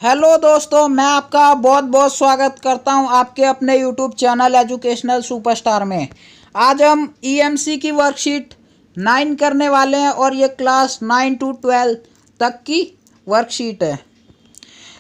Hello दोस्तों, मैं आपका बहुत बहुत स्वागत करता हूं आपके अपने यूट्यूब चैनल एजुकेशनल सुपरस्टार में। आज हम ईएमसी की वर्कशीट 9 करने वाले हैं और ये क्लास 9 to 12 तक की वर्कशीट है।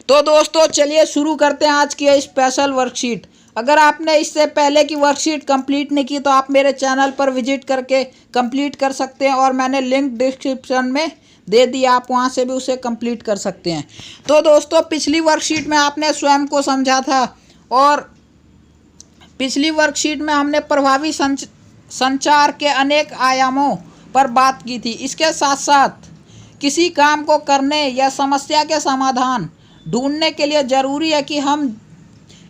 तो दोस्तों चलिए शुरू करते हैं आज की ये स्पेशल वर्कशीट। अगर आपने इससे पहले की वर्कशीट कंप्लीट नहीं की तो आप मेरे चैनल पर विजिट करके कंप्लीट कर सकते हैं और मैंने लिंक डिस्क्रिप्शन में दे दिया, आप वहां से भी उसे कंप्लीट कर सकते हैं। तो दोस्तों पिछली वर्कशीट में आपने स्वयं को समझा था और पिछली वर्कशीट में हमने प्रभावी संचार के अनेक आयामों पर बात की थी। इसके साथ साथ किसी काम को करने या समस्या के समाधान ढूंढने के लिए ज़रूरी है कि हम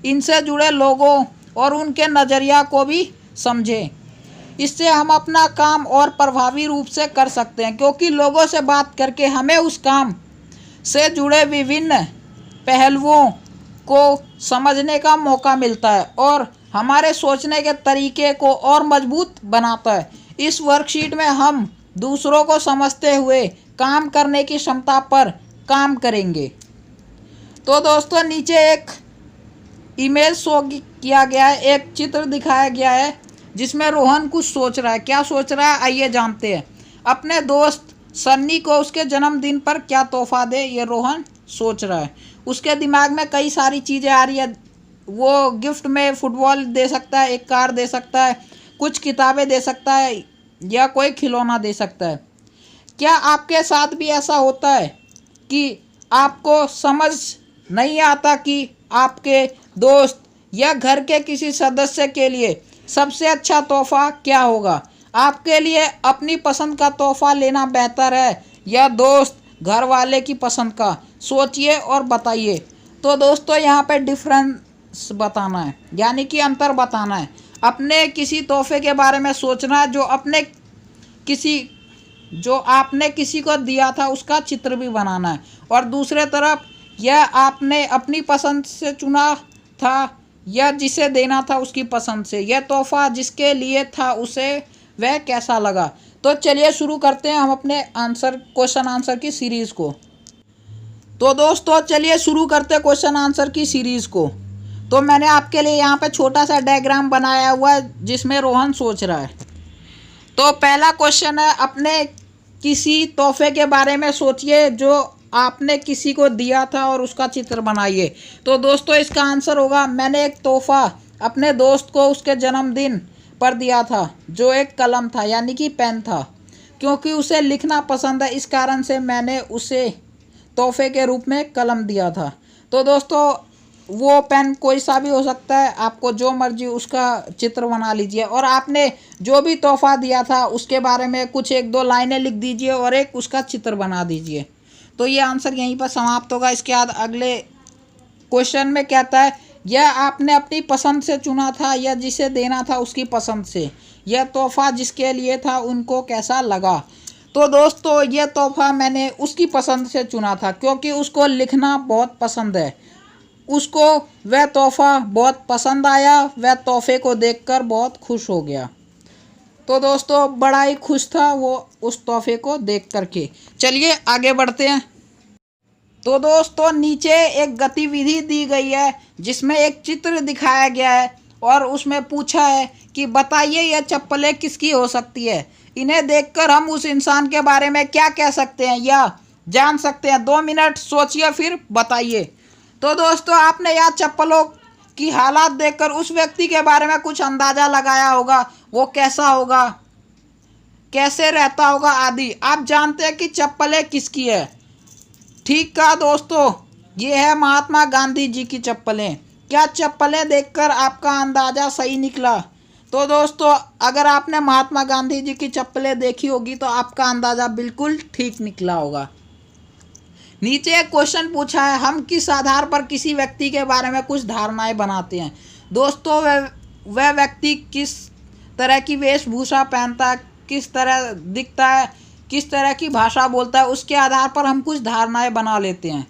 इनसे जुड़े लोगों और उनके नज़रिया को भी समझें। इससे हम अपना काम और प्रभावी रूप से कर सकते हैं, क्योंकि लोगों से बात करके हमें उस काम से जुड़े विभिन्न पहलुओं को समझने का मौका मिलता है और हमारे सोचने के तरीके को और मजबूत बनाता है। इस वर्कशीट में हम दूसरों को समझते हुए काम करने की क्षमता पर काम करेंगे। तो दोस्तों नीचे एक इमेज शो किया गया है, एक चित्र दिखाया गया है जिसमें रोहन कुछ सोच रहा है। क्या सोच रहा है आइए जानते हैं। अपने दोस्त सन्नी को उसके जन्मदिन पर क्या तोहफा दे, ये रोहन सोच रहा है। उसके दिमाग में कई सारी चीज़ें आ रही है। वो गिफ्ट में फुटबॉल दे सकता है, एक कार दे सकता है, कुछ किताबें दे सकता है या कोई खिलौना दे सकता है। क्या आपके साथ भी ऐसा होता है कि आपको समझ नहीं आता कि आपके दोस्त या घर के किसी सदस्य के लिए सबसे अच्छा तोहफा क्या होगा? आपके लिए अपनी पसंद का तोहफा लेना बेहतर है या दोस्त घर वाले की पसंद का? सोचिए और बताइए। तो दोस्तों यहाँ पे डिफरेंस बताना है, यानी कि अंतर बताना है। अपने किसी तोहफे के बारे में सोचना है जो आपने किसी को दिया था उसका चित्र भी बनाना है, और दूसरे तरफ यह आपने अपनी पसंद से चुना था या जिसे देना था उसकी पसंद से, यह तोहफा जिसके लिए था उसे वह कैसा लगा। तो चलिए शुरू करते हैं हम अपने क्वेश्चन आंसर की सीरीज़ को। तो दोस्तों चलिए शुरू करते हैं क्वेश्चन आंसर की सीरीज़ को। तो मैंने आपके लिए यहाँ पे छोटा सा डायग्राम बनाया हुआ है जिसमें रोहन सोच रहा है। तो पहला क्वेश्चन है, अपने किसी तोहफे के बारे में सोचिए जो आपने किसी को दिया था और उसका चित्र बनाइए। तो दोस्तों इसका आंसर होगा, मैंने एक तोहफा अपने दोस्त को उसके जन्मदिन पर दिया था जो एक कलम था, यानी कि पेन था। क्योंकि उसे लिखना पसंद है इस कारण से मैंने उसे तोहफे के रूप में कलम दिया था। तो दोस्तों वो पेन कोई सा भी हो सकता है, आपको जो मर्जी उसका चित्र बना लीजिए और आपने जो भी तोहफा दिया था उसके बारे में कुछ एक दो लाइनें लिख दीजिए और एक उसका चित्र बना दीजिए। तो ये आंसर यहीं पर समाप्त होगा। इसके बाद अगले क्वेश्चन में कहता है, यह आपने अपनी पसंद से चुना था या जिसे देना था उसकी पसंद से, यह तोहफा जिसके लिए था उनको कैसा लगा? तो दोस्तों यह तोहफा मैंने उसकी पसंद से चुना था क्योंकि उसको लिखना बहुत पसंद है। उसको वह तोहफा बहुत पसंद आया, वह तोहफे को देखकर बहुत खुश हो गया। तो दोस्तों बड़ा ही खुश था वो उस तोहफे को देख करके। चलिए आगे बढ़ते हैं। तो दोस्तों नीचे एक गतिविधि दी गई है जिसमें एक चित्र दिखाया गया है और उसमें पूछा है कि बताइए यह चप्पलें किसकी हो सकती है। इन्हें देखकर हम उस इंसान के बारे में क्या कह सकते हैं या जान सकते हैं? 2 मिनट सोचिए फिर बताइए। तो दोस्तों आपने यह चप्पलों की हालात देखकर उस व्यक्ति के बारे में कुछ अंदाज़ा लगाया होगा, वो कैसा होगा, कैसे रहता होगा आदि। आप जानते हैं कि चप्पलें किसकी है। ठीक कहा दोस्तों, ये है महात्मा गांधी जी की चप्पलें। क्या चप्पलें देखकर आपका अंदाज़ा सही निकला? तो दोस्तों अगर आपने महात्मा गांधी जी की चप्पलें देखी होगी तो आपका अंदाज़ा बिल्कुल ठीक निकला होगा। नीचे एक क्वेश्चन पूछा है, हम किस आधार पर किसी व्यक्ति के बारे में कुछ धारणाएं बनाते हैं? दोस्तों वह व्यक्ति किस तरह की वेशभूषा पहनता है, किस तरह दिखता है, किस तरह की भाषा बोलता है, उसके आधार पर हम कुछ धारणाएं बना लेते हैं।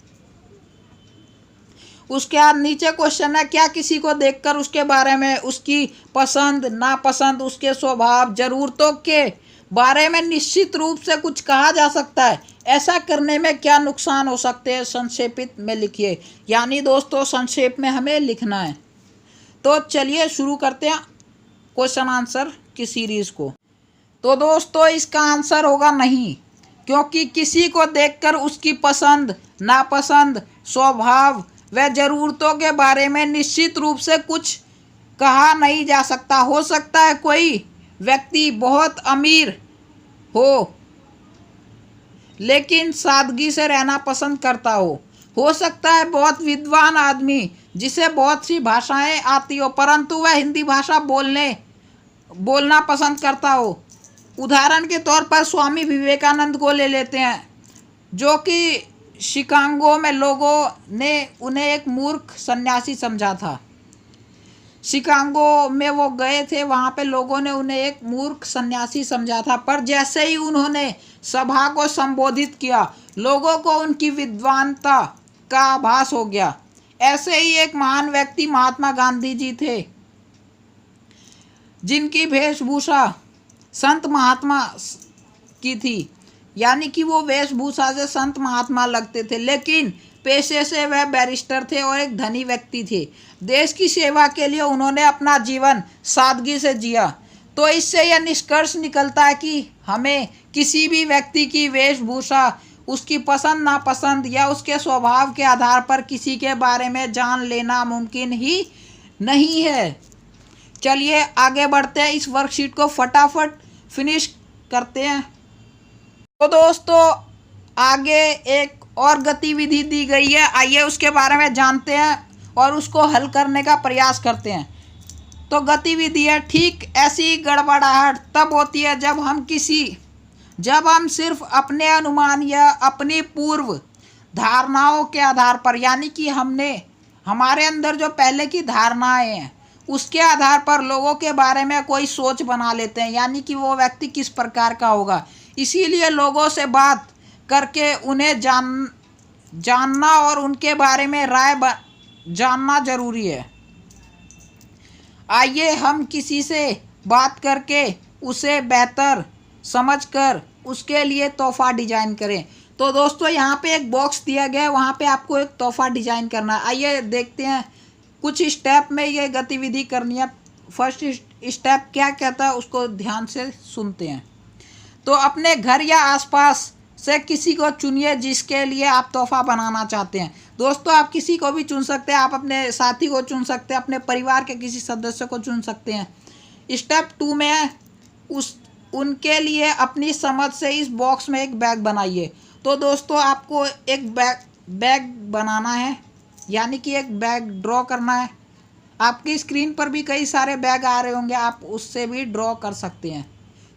उसके बाद नीचे क्वेश्चन है, क्या किसी को देखकर उसके बारे में उसकी पसंद नापसंद, उसके स्वभाव ज़रूरतों के बारे में निश्चित रूप से कुछ कहा जा सकता है? ऐसा करने में क्या नुकसान हो सकते हैं, संक्षेपित में लिखिए। यानी दोस्तों संक्षेप में हमें लिखना है। तो चलिए शुरू करते हैं क्वेश्चन आंसर की सीरीज को। तो दोस्तों इसका आंसर होगा नहीं, क्योंकि किसी को देखकर उसकी पसंद, नापसंद, स्वभाव व ज़रूरतों के बारे में निश्चित रूप से कुछ कहा नहीं जा सकता। हो सकता है कोई व्यक्ति बहुत अमीर हो लेकिन सादगी से रहना पसंद करता हो सकता है बहुत विद्वान आदमी जिसे बहुत सी भाषाएं आती हो, परंतु वह हिंदी भाषा बोलना पसंद करता हो। उदाहरण के तौर पर स्वामी विवेकानंद को ले लेते हैं, जो कि शिकागो में लोगों ने उन्हें एक मूर्ख सन्यासी समझा था। शिकागो में वो गए थे, वहाँ पे लोगों ने उन्हें एक मूर्ख सन्यासी समझा था, पर जैसे ही उन्होंने सभा को संबोधित किया, लोगों को उनकी विद्वानता का आभास हो गया। ऐसे ही एक महान व्यक्ति महात्मा गांधी जी थे, जिनकी वेशभूषा संत महात्मा की थी, यानी कि वो वेशभूषा से संत महात्मा लगते थे, लेकिन पेशे से वह बैरिस्टर थे और एक धनी व्यक्ति थे। देश की सेवा के लिए उन्होंने अपना जीवन सादगी से जिया। तो इससे यह निष्कर्ष निकलता है कि हमें किसी भी व्यक्ति की वेशभूषा, उसकी पसंद नापसंद या उसके स्वभाव के आधार पर किसी के बारे में जान लेना मुमकिन ही नहीं है। चलिए आगे बढ़ते हैं, इस वर्कशीट को फटाफट फिनिश करते हैं। तो दोस्तों आगे एक और गतिविधि दी गई है, आइए उसके बारे में जानते हैं और उसको हल करने का प्रयास करते हैं। तो गतिविधि है, ठीक ऐसी गड़बड़ाहट तब होती है जब हम सिर्फ अपने अनुमान या अपनी पूर्व धारणाओं के आधार पर, यानी कि हमारे अंदर जो पहले की धारणाएं हैं उसके आधार पर लोगों के बारे में कोई सोच बना लेते हैं, यानी कि वो व्यक्ति किस प्रकार का होगा। इसीलिए लोगों से बात करके उन्हें जानना और उनके बारे में राय जानना जरूरी है। आइए हम किसी से बात करके उसे बेहतर समझकर उसके लिए तोहफा डिजाइन करें। तो दोस्तों यहाँ पे एक बॉक्स दिया गया है, वहाँ पे आपको एक तोहफा डिजाइन करना है। आइए देखते हैं, कुछ स्टेप में ये गतिविधि करनी है। फर्स्ट स्टेप क्या कहता है उसको ध्यान से सुनते हैं। तो अपने घर या आसपास से किसी को चुनिए जिसके लिए आप तोहफा बनाना चाहते हैं। दोस्तों आप किसी को भी चुन सकते हैं, आप अपने साथी को चुन सकते हैं, अपने परिवार के किसी सदस्य को चुन सकते हैं। स्टेप 2 में उनके लिए अपनी समझ से इस बॉक्स में एक बैग बनाइए। तो दोस्तों आपको एक बैग बनाना है, यानी कि एक बैग ड्रॉ करना है। आपकी स्क्रीन पर भी कई सारे बैग आ रहे होंगे, आप उससे भी ड्रॉ कर सकते हैं।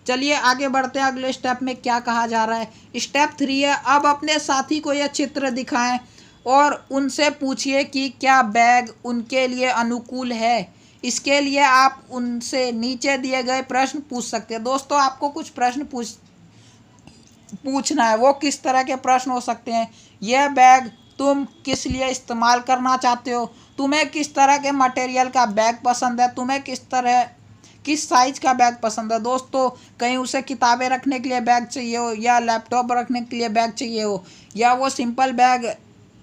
चलिए आगे बढ़ते हैं, अगले स्टेप में क्या कहा जा रहा है। स्टेप 3 है, अब अपने साथी को यह चित्र दिखाएं और उनसे पूछिए कि क्या बैग उनके लिए अनुकूल है। इसके लिए आप उनसे नीचे दिए गए प्रश्न पूछ सकते हैं। दोस्तों आपको कुछ प्रश्न पूछना है, वो किस तरह के प्रश्न हो सकते हैं। यह बैग तुम किस लिए इस्तेमाल करना चाहते हो, तुम्हें किस तरह के मटेरियल का बैग पसंद है, तुम्हें किस साइज का बैग पसंद है। दोस्तों कहीं उसे किताबें रखने के लिए बैग चाहिए हो, या लैपटॉप रखने के लिए बैग चाहिए हो, या वो सिंपल बैग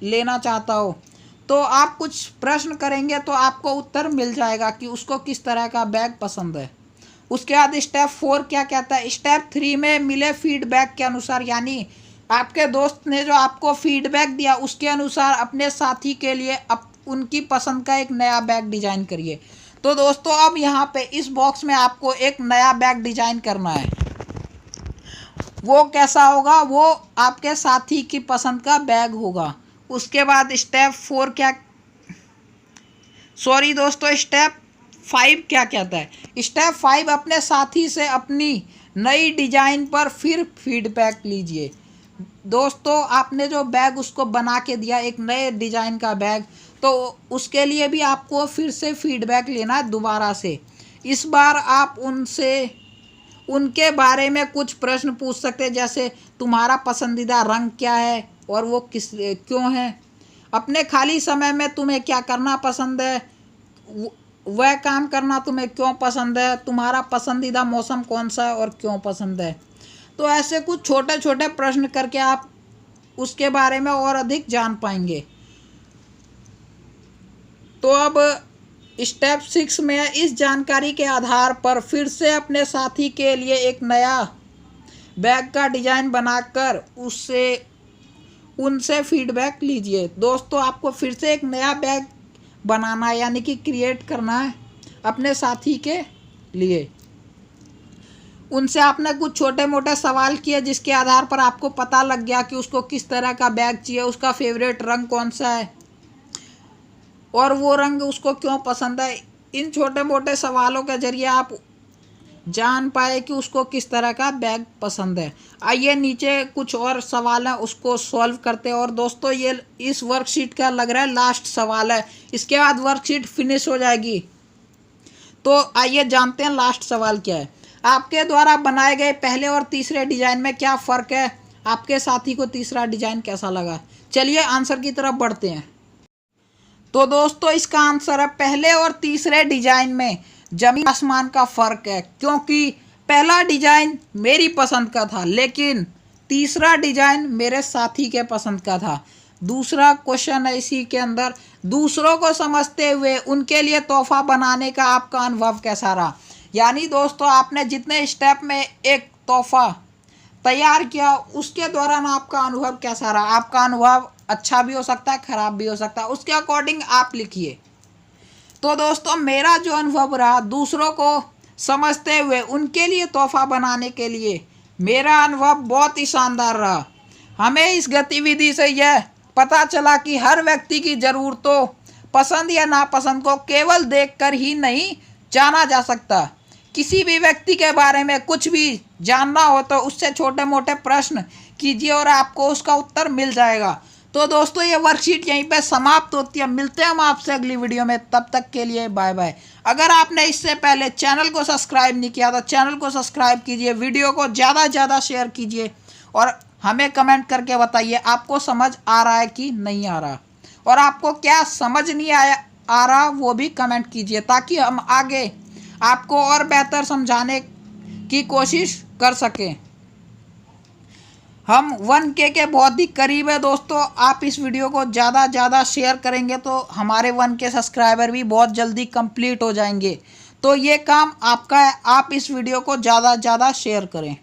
लेना चाहता हो। तो आप कुछ प्रश्न करेंगे तो आपको उत्तर मिल जाएगा कि उसको किस तरह का बैग पसंद है। उसके बाद स्टेप 4 क्या कहता है। स्टेप 3 में मिले फीडबैक के अनुसार, यानी आपके दोस्त ने जो आपको फीडबैक दिया उसके अनुसार अपने साथी के लिए उनकी पसंद का एक नया बैग डिजाइन करिए। तो दोस्तों अब यहाँ पे इस बॉक्स में आपको एक नया बैग डिजाइन करना है। वो कैसा होगा, वो आपके साथी की पसंद का बैग होगा। उसके बाद स्टेप 4 स्टेप 5 क्या कहता है। स्टेप 5 अपने साथी से अपनी नई डिजाइन पर फिर फीडबैक लीजिए। दोस्तों आपने जो बैग उसको बना के दिया, एक नए डिजाइन का बैग, तो उसके लिए भी आपको फिर से फीडबैक लेना है दोबारा से। इस बार आप उनसे उनके बारे में कुछ प्रश्न पूछ सकते हैं, जैसे तुम्हारा पसंदीदा रंग क्या है और वो क्यों है, अपने खाली समय में तुम्हें क्या करना पसंद है, वह काम करना तुम्हें क्यों पसंद है, तुम्हारा पसंदीदा मौसम कौन सा है और क्यों पसंद है। तो ऐसे कुछ छोटे छोटे प्रश्न करके आप उसके बारे में और अधिक जान पाएंगे। तो अब स्टेप 6 में इस जानकारी के आधार पर फिर से अपने साथी के लिए एक नया बैग का डिज़ाइन बनाकर उनसे फीडबैक लीजिए। दोस्तों, आपको फिर से एक नया बैग बनाना है, यानी कि क्रिएट करना है अपने साथी के लिए। उनसे आपने कुछ छोटे मोटे सवाल किए जिसके आधार पर आपको पता लग गया कि उसको किस तरह का बैग चाहिए, उसका फेवरेट रंग कौन सा है और वो रंग उसको क्यों पसंद है। इन छोटे मोटे सवालों के जरिए आप जान पाए कि उसको किस तरह का बैग पसंद है। आइए नीचे कुछ और सवाल हैं, उसको सॉल्व करते हैं। और दोस्तों, ये इस वर्कशीट का लग रहा है लास्ट सवाल है, इसके बाद वर्कशीट फिनिश हो जाएगी। तो आइए जानते हैं लास्ट सवाल क्या है। आपके द्वारा बनाए गए पहले और तीसरे डिजाइन में क्या फ़र्क है? आपके साथी को तीसरा डिजाइन कैसा लगा? चलिए आंसर की तरफ बढ़ते हैं। तो दोस्तों, इसका आंसर है पहले और तीसरे डिजाइन में जमीन आसमान का फ़र्क है, क्योंकि पहला डिजाइन मेरी पसंद का था लेकिन तीसरा डिजाइन मेरे साथी के पसंद का था। दूसरा क्वेश्चन है इसी के अंदर, दूसरों को समझते हुए उनके लिए तोहफा बनाने का आपका अनुभव कैसा रहा? यानी दोस्तों, आपने जितने स्टेप में एक तोहफा तैयार किया उसके दौरान आपका अनुभव कैसा रहा? आपका अनुभव अच्छा भी हो सकता है, ख़राब भी हो सकता है, उसके अकॉर्डिंग आप लिखिए। तो दोस्तों, मेरा जो अनुभव रहा दूसरों को समझते हुए उनके लिए तोहफा बनाने के लिए, मेरा अनुभव बहुत ही शानदार रहा। हमें इस गतिविधि से यह पता चला कि हर व्यक्ति की ज़रूरतों, पसंद या नापसंद को केवल देखकर ही नहीं जाना जा सकता। किसी भी व्यक्ति के बारे में कुछ भी जानना हो तो उससे छोटे मोटे प्रश्न कीजिए और आपको उसका उत्तर मिल जाएगा। तो दोस्तों, ये वर्कशीट यहीं पे समाप्त होती है। मिलते हैं हम आपसे अगली वीडियो में, तब तक के लिए बाय बाय। अगर आपने इससे पहले चैनल को सब्सक्राइब नहीं किया तो चैनल को सब्सक्राइब कीजिए, वीडियो को ज़्यादा से ज़्यादा शेयर कीजिए और हमें कमेंट करके बताइए आपको समझ आ रहा है कि नहीं आ रहा, और आपको क्या समझ नहीं आ रहा वो भी कमेंट कीजिए, ताकि हम आगे आपको और बेहतर समझाने की कोशिश कर सकें। हम 1K के बहुत ही करीब है दोस्तों। आप इस वीडियो को ज़्यादा से ज़्यादा शेयर करेंगे तो हमारे 1K सब्सक्राइबर भी बहुत जल्दी कंप्लीट हो जाएंगे। तो ये काम आपका है, आप इस वीडियो को ज़्यादा से ज़्यादा शेयर करें।